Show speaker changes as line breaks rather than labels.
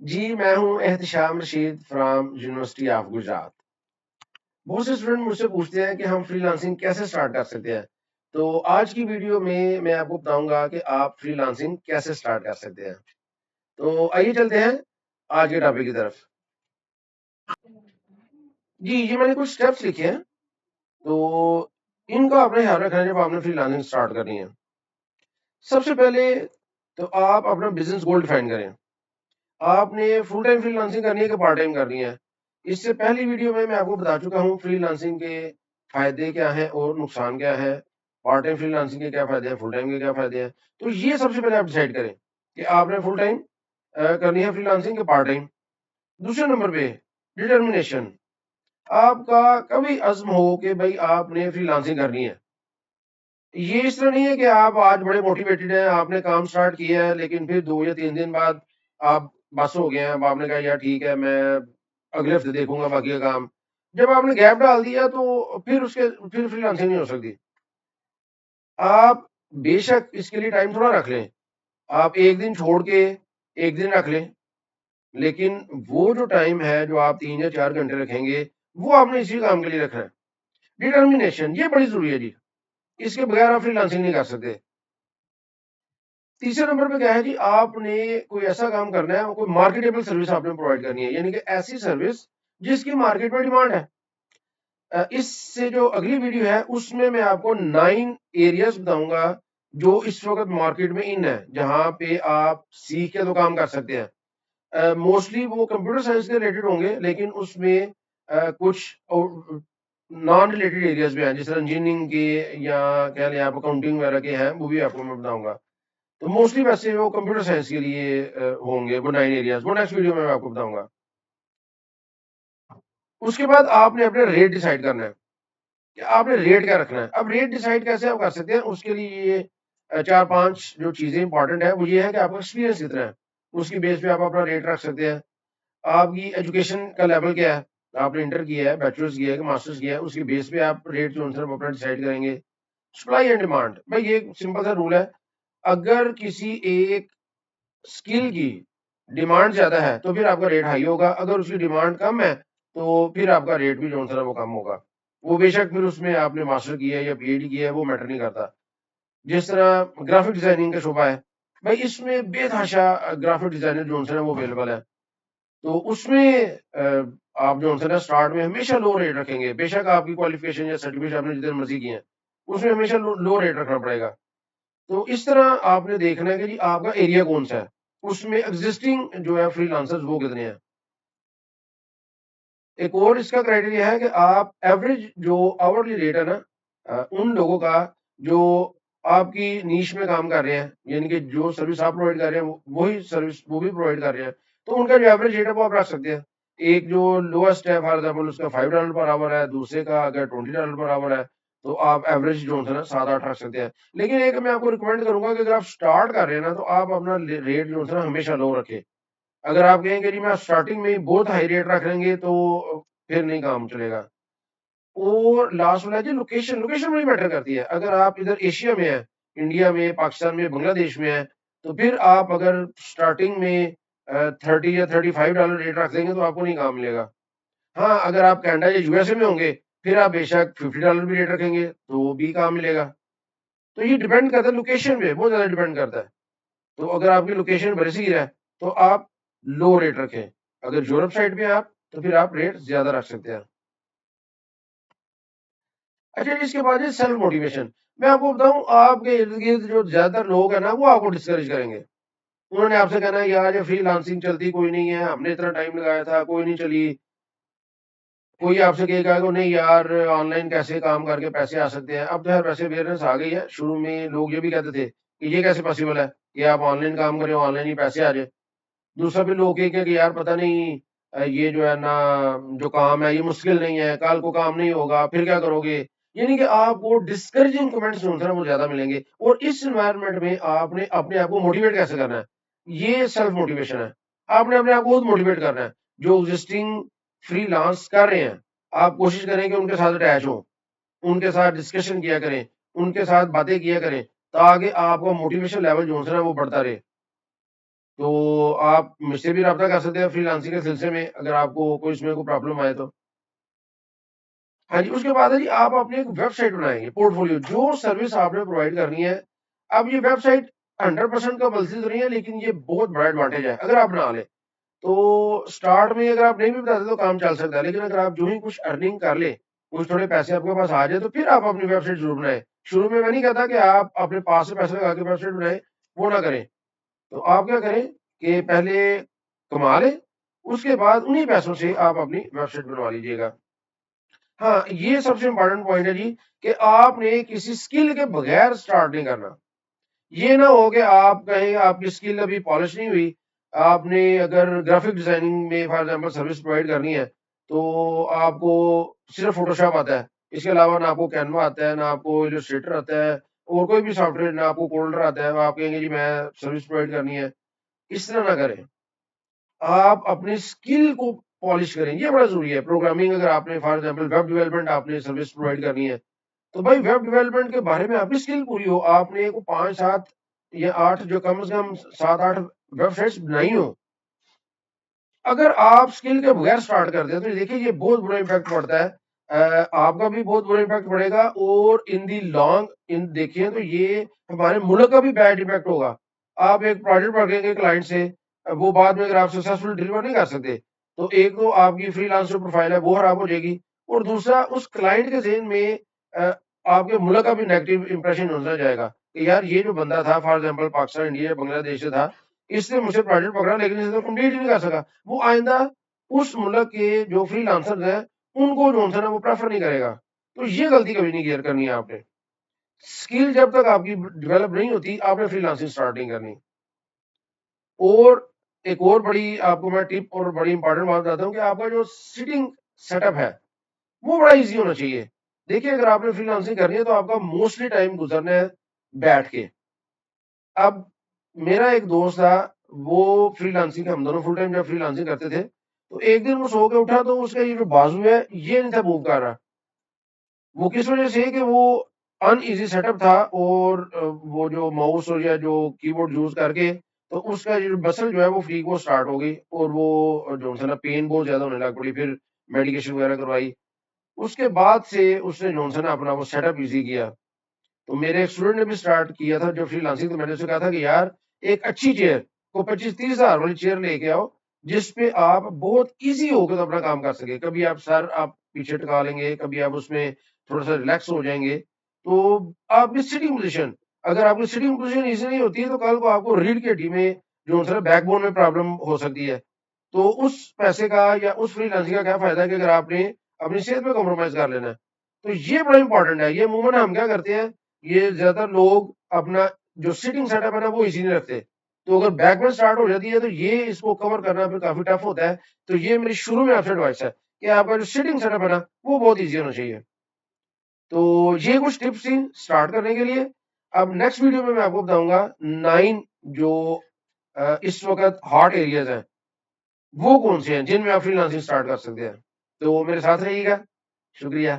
جی میں ہوں Ehtisham Rashid from university of Gujrat. بہت سے اسٹوڈنٹ مجھ سے پوچھتے ہیں کہ ہم فری لانسنگ کیسے سٹارٹ کر سکتے ہیں. تو آج کی ویڈیو میں آپ کو بتاؤں گا کہ آپ فری لانسنگ کیسے سٹارٹ کر سکتے ہیں. تو آئیے چلتے ہیں آج کے ٹاپک کی طرف. جی یہ میں نے کچھ اسٹیپس لکھے ہیں، تو ان کا اپنے خیال رکھنا ہے جب آپ نے فری لانسنگ سٹارٹ کرنی ہے. سب سے پہلے تو آپ اپنا بزنس گول ڈیفائن کریں. آپ نے فل ٹائم فری لانسنگ کرنی ہے کہ پارٹ ٹائم کرنی ہے. اس سے پہلی ویڈیو میں آپ کو بتا چکا ہوں فری لانسنگ کے فائدے کیا ہیں اور نقصان کیا ہے، پارٹ ٹائم فری لانسنگ کے کیا فائدے ہیں، فل ٹائم کے کیا فائدے ہیں. تو یہ سب سے پہلے آپ ڈیسائیڈ کریں کہ آپ نے فل ٹائم کرنی ہے فری لانسنگ کے پارٹ ٹائم. دوسرے نمبر پہ ڈٹرمنیشن. آپ کا کبھی عزم ہو کہ بھائی آپ نے فری لانسنگ کرنی ہے. یہ اس طرح نہیں ہے کہ آپ آج بڑے موٹیویٹڈ ہیں، آپ نے کام سٹارٹ کیا ہے لیکن پھر 2 یا 3 دن بعد آپ بس ہو گئے ہیں. اب آپ نے کہا یار ٹھیک ہے میں اگلے ہفتے دیکھوں گا باقی کا کام. جب آپ نے گیپ ڈال دیا تو پھر فری لانسنگ نہیں ہو سکتی. آپ بے شک اس کے لیے ٹائم تھوڑا رکھ لیں، آپ ایک دن چھوڑ کے ایک دن رکھ لیں، لیکن وہ جو ٹائم ہے جو آپ 3 یا 4 گھنٹے رکھیں گے وہ آپ نے اسی کام کے لیے رکھنا ہے. ڈٹرمنیشن یہ بڑی ضروری ہے جی، اس کے بغیر آپ فری لانسنگ نہیں کر سکتے. تیسرے نمبر پہ کیا ہے جی، آپ نے کوئی ایسا کام کرنا ہے، کوئی مارکیٹیبل سروس آپ نے پرووائڈ کرنی ہے، یعنی کہ ایسی سروس جس کی مارکیٹ میں ڈیمانڈ ہے. اس سے جو اگلی ویڈیو ہے اس میں آپ کو 9 ایریاز بتاؤں گا جو اس وقت مارکیٹ میں ان ہے، جہاں پہ آپ سیکھ کے تو کام کر سکتے ہیں. موسٹلی وہ کمپیوٹر سائنس کے ریلیٹڈ ہوں گے، لیکن اس میں کچھ نان ریلیٹڈ ایریاز بھی ہیں، جس طرح انجینئرنگ کے یا کہہ لیں آپ اکاؤنٹنگ وغیرہ کے ہیں، وہ بھی آپ کو میں بتاؤں گا. تو موسٹلی ویسے وہ کمپیوٹر سائنس کے لیے ہوں گے وہ 9 ایریاز. وہ نیکسٹ ویڈیو میں آپ کو بتاؤں گا. اس کے بعد آپ نے اپنے ریٹ ڈیسائیڈ کرنا ہے کہ آپ نے ریٹ کیا رکھنا ہے. اب ریٹ ڈیسائیڈ کیسے آپ کر سکتے ہیں، اس کے لیے یہ 4-5 جو چیزیں انپورٹنٹ ہیں وہ یہ ہے کہ آپ کا ایکسپیرینس کتنا ہے، اس کی بیس پہ آپ اپنا ریٹ رکھ سکتے ہیں. آپ کی ایجوکیشن کا لیول کیا ہے، آپ نے انٹر کیا ہے، بیچلرز کیا ہے کہ ماسٹرز کیا ہے، اس کی بیس پہ آپ ریٹ جو اپنا ڈیسائیڈ کریں گے. سپلائی اینڈ ڈیمانڈ، بھائی یہ سمپل سا رول ہے، اگر کسی ایک اسکل کی ڈیمانڈ زیادہ ہے تو پھر آپ کا ریٹ ہائی ہوگا، اگر اس کی ڈیمانڈ کم ہے تو پھر آپ کا ریٹ بھی جو ہے وہ کم ہوگا. وہ بے شک پھر اس میں آپ نے ماسٹر کیا ہے یا پی ایچ ڈی کیا ہے وہ میٹر نہیں کرتا. جس طرح گرافک ڈیزائننگ کا شعبہ ہے، بھائی اس میں بے تحاشا گرافک ڈیزائنر جو ہے وہ اویلیبل ہے. تو اس میں آپ جو ہے اسٹارٹ میں ہمیشہ لو ریٹ رکھیں گے، بے شک آپ کی کوالیفیکیشن یا سرٹیفکیٹ آپ نے جتنے مرضی کی ہیں اس میں ہمیشہ لو ریٹ رکھنا پڑے گا. تو اس طرح آپ نے دیکھنا ہے کہ جی آپ کا ایریا کون سا ہے، اس میں ایگزسٹنگ جو ہے فری لانسرز وہ کتنے ہیں. ایک اور اس کا کرائٹیریا ہے کہ آپ ایوریج جو آورلی ریٹ ہے نا ان لوگوں کا جو آپ کی نیش میں کام کر رہے ہیں، یعنی کہ جو سروس آپ پرووائڈ کر رہے ہیں وہی سروس وہ بھی پرووائڈ کر رہے ہیں، تو ان کا جو ایوریج ریٹ ہے وہ آپ رکھ سکتے ہیں. ایک جو لوسٹ ہے فار ایگزامپل اس کا $5 پر آور ہے، دوسرے کا اگر $20 پر آور ہے تو آپ ایوریج جو ہے نا 7-8 رکھ سکتے ہیں. لیکن ایک میں آپ کو ریکمینڈ کروں گا کہ اگر آپ سٹارٹ کر رہے ہیں نا تو آپ اپنا ریٹ جو ہے نا ہمیشہ لو رکھیں. اگر آپ کہیں کہ جی میں سٹارٹنگ میں ہی بہت ہائی ریٹ رکھ لیں گے تو پھر نہیں کام چلے گا. اور لاسٹ والا جی لوکیشن بڑی میٹر کرتی ہے. اگر آپ ادھر ایشیا میں ہیں، انڈیا میں، پاکستان میں، بنگلہ دیش میں ہیں، تو پھر آپ اگر سٹارٹنگ میں 30 یا $35 ریٹ رکھ دیں گے تو آپ کو نہیں کام ملے گا. ہاں اگر آپ کینیڈا یا یو ایس اے میں ہوں گے پھر آپ بے شک $50 بھی ریٹ رکھیں گے تو بھی کام ملے گا. تو یہ ڈیپینڈ کرتا ہے لوکیشن پہ، بہت زیادہ ڈیپینڈ کرتا ہے. تو اگر آپ کی لوکیشن برصغیر ہے تو آپ لو ریٹ رکھیں، اگر یورپ سائڈ پہ آپ تو پھر آپ ریٹ زیادہ رکھ سکتے ہیں. اچھا اس کے بعد سیلف موٹیویشن. میں آپ کو بتاؤں آپ کے ارد گرد جو زیادہ تر لوگ ہیں نا وہ آپ کو ڈسکریج کریں گے. انہوں نے آپ سے کہنا ہے یار یہ فری لانسنگ چلتی کوئی نہیں ہے، ہم نے اتنا ٹائم لگایا تھا کوئی نہیں چلی. کوئی آپ سے کہے گا کہ نہیں یار آن لائن کیسے کام کر کے پیسے آ سکتے ہیں. اب تو یار ویسے اویئرنیس آ گئی ہے، شروع میں لوگ یہ بھی کہتے تھے کہ یہ کیسے پاسبل ہے کہ آپ آن لائن کام کریں آن لائن ہی پیسے آ جائے. دوسرا بھی لوگ کہ یار پتہ نہیں یہ جو ہے نا جو کام ہے یہ مشکل نہیں ہے، کل کو کام نہیں ہوگا پھر کیا کرو گے. یعنی کہ آپ کو ڈسکریجنگ کمنٹس جو ہیں وہ زیادہ ملیں گے. اور اس انوائرمنٹ میں آپ نے اپنے آپ کو موٹیویٹ کیسے کرنا ہے، یہ سیلف موٹیویشن ہے. آپ نے اپنے آپ کو خود موٹیویٹ کرنا ہے. جو ایگزسٹنگ فری لانس کر رہے ہیں آپ کوشش کریں کہ ان کے ساتھ اٹیچ ہوں، ان کے ساتھ ڈسکشن کیا کریں، ان کے ساتھ باتیں کیا کریں تاکہ آپ کا موٹیویشن لیول جو ہے نا وہ بڑھتا رہے. تو آپ مجھ سے بھی رابطہ کر سکتے ہیں فری لانسنگ کے سلسلے میں، اگر آپ کو کوئی اس میں کوئی پرابلم آئے تو۔ ہاں جی، اس کے بعد ہے جی آپ اپنی ایک ویب سائٹ بنائیں گے، پورٹ فولیو جو سروس آپ نے پرووائڈ کرنی ہے۔ اب یہ ویب سائٹ 100% کا پلسز نہیں ہے، لیکن یہ بہت بڑا ایڈوانٹیج ہے اگر آپ بنا لیں تو۔ سٹارٹ میں اگر آپ نہیں بھی بتاتے تو کام چل سکتا ہے، لیکن اگر آپ جو ہی کچھ ارننگ کر لیں، کچھ تھوڑے پیسے آپ کے پاس آ جائے تو پھر آپ اپنی ویب سائٹ ضرور بنائیں۔ شروع میں نہیں کہتا کہ آپ اپنے پاس سے پیسے لگا کے ویب سائٹ بنائیں، وہ نہ کریں۔ تو آپ کیا کریں کہ پہلے کما لیں، اس کے بعد انہی پیسوں سے آپ اپنی ویب سائٹ بنوا لیجیے گا۔ ہاں، یہ سب سے امپورٹنٹ پوائنٹ ہے جی کہ آپ نے کسی سکل کے بغیر سٹارٹ نہیں کرنا۔ یہ نہ ہو کہ آپ کہیں آپ کی سکل ابھی پالش نہیں ہوئی، آپ نے اگر گرافک ڈیزائننگ میں فار ایگزامپل سروس پرووائڈ کرنی ہے تو آپ کو صرف فوٹو شاپ آتا ہے، اس کے علاوہ نہ آپ کو کینوا آتا ہے، نہ آپ کو السٹریٹر آتا ہے، اور کوئی بھی سافٹ ویئر، نہ آپ کو کولڈر آتا ہے، آپ کہیں گے جی میں سروس پرووائڈ کرنی ہے۔ اس طرح نہ کریں، آپ اپنی سکل کو پالش کریں، یہ بڑا ضروری ہے۔ پروگرامنگ اگر آپ نے فار ایگزامپل ویب ڈیولپمنٹ آپ نے سروس پرووائڈ کرنی ہے تو بھائی ویب ڈیولپمنٹ کے بارے میں آپ کی سکل پوری ہو، آپ نے 5 7 یا 8 جو کم از کم 7 8 ویب سائٹس بنائی ہو۔ اگر آپ سکل کے بغیر سٹارٹ کرتے ہیں تو دیکھیں یہ بہت برا امپیکٹ پڑتا ہے، آپ کا بھی بہت برا امپیکٹ پڑے گا، اور ان دی لانگ ان دیکھیں تو یہ ہمارے ملک کا بھی بیڈ امپیکٹ ہوگا۔ آپ ایک پروجیکٹ پکڑیں گے کلائنٹ سے، وہ بعد میں اگر آپ سکسیسفل ڈلیور نہیں کر سکتے تو ایک تو آپ کی فری لانس جو پروفائل ہے وہ خراب ہو جائے گی، اور دوسرا اس کلائنٹ کے ذہن میں آپ کے ملک کا بھی نیگیٹو امپریشن ہوتا جائے گا کہ یار یہ جو بندہ تھا فار ایگزامپل پاکستان، انڈیا، بنگلہ دیش سے تھا، اس نے مجھ سے پروجیکٹ پکڑا لیکن اس نے کمپلیٹ ہی نہیں کر سکا، وہ آئندہ اس ملک کے جو فری لانسر ہیں ان کو جو ہے وہ پریفر نہیں کرے گا۔ تو یہ غلطی کبھی نہیں کیئر کرنی ہے آپ نے۔ اسکل جب تک آپ کی ڈیولپ نہیں ہوتی آپ نے فری لانسنگ اسٹارٹ نہیں کرنی۔ اور ایک اور بڑی آپ کو میں ٹپ اور بڑی امپورٹنٹ بات بتاتا ہوں کہ آپ کا جو سٹنگ سیٹ اپ ہے وہ بڑا ایزی ہونا چاہیے۔ دیکھیں اگر آپ نے فری لانسنگ کرنی ہے تو آپ کا موسٹلی ٹائم گزرنا ہے بیٹھ کے۔ اب میرا ایک دوست تھا، وہ فری لانسنگ، ہم دونوں فل ٹائم جب فری لانسنگ کرتے تھے تو ایک دن وہ سو کے اٹھا تو اس کا یہ جو بازو ہے یہ نہیں تھا موو کر رہا۔ وہ کس وجہ سے کہ وہ ان ایزی سیٹ اپ تھا، اور وہ جو ماؤس اور یا جو کی بورڈ یوز کر کے تو اس کا جو مسل جو ہے وہ فریک وہ سٹارٹ ہو گئی، اور وہ جو ہے نا پین بہت زیادہ ہونے لگ پڑی، پھر میڈیکیشن وغیرہ کروائی۔ اس کے بعد سے اس نے جو ہے نا اپنا وہ سیٹ اپ ایزی کیا۔ تو میرے ایک اسٹوڈنٹ نے بھی سٹارٹ کیا تھا جو فری لانسنگ، تو میں نے اسے کہا تھا کہ یار ایک اچھی چیئر کو 25 30 ہزار والی چیئر لے کے آؤ جس پہ آپ بہت ایزی ہو کے اپنا کام کر سکے، کبھی آپ سر آپ پیچھے ٹکا لیں گے، کبھی آپ اس میں تھوڑا سا ریلیکس ہو جائیں گے، تو آپ کی سٹنگ پوزیشن، اگر آپ کی سٹنگ پوزیشن ایزی نہیں ہوتی ہے تو کل کو آپ کو ریڑھ کی ہڈی میں جو ہے بیک بون میں پرابلم ہو سکتی ہے۔ تو اس پیسے کا یا اس فری لانسنگ کا کیا فائدہ ہے کہ اگر آپ نے اپنی صحت پہ کمپرومائز کر لینا ہے تو یہ بڑا امپورٹنٹ ہے۔ یہ عموماً ہم کیا کرتے ہیں، یہ زیادہ تر لوگ اپنا جو سٹنگ سیٹ اپ ہے نا وہ ایزی نہیں رکھتے، تو اگر بیک میں سٹارٹ ہو جاتی ہے تو یہ اس کو کور کرنا پھر کافی ٹف ہوتا ہے۔ تو یہ میری شروع میں آپ سے ایڈوائس ہے کہ آپ کا جو سٹنگ سیٹ اپ ہے نا وہ بہت ایزی ہونا چاہیے۔ تو یہ کچھ ٹپس تھیں سٹارٹ کرنے کے لیے۔ اب نیکسٹ ویڈیو میں آپ کو بتاؤں گا 9 جو اس وقت ہاٹ ایریاز ہیں وہ کون سے ہیں جن میں آپ فری لانسنگ سٹارٹ کر سکتے ہیں۔ تو میرے ساتھ رہیے گا، شکریہ۔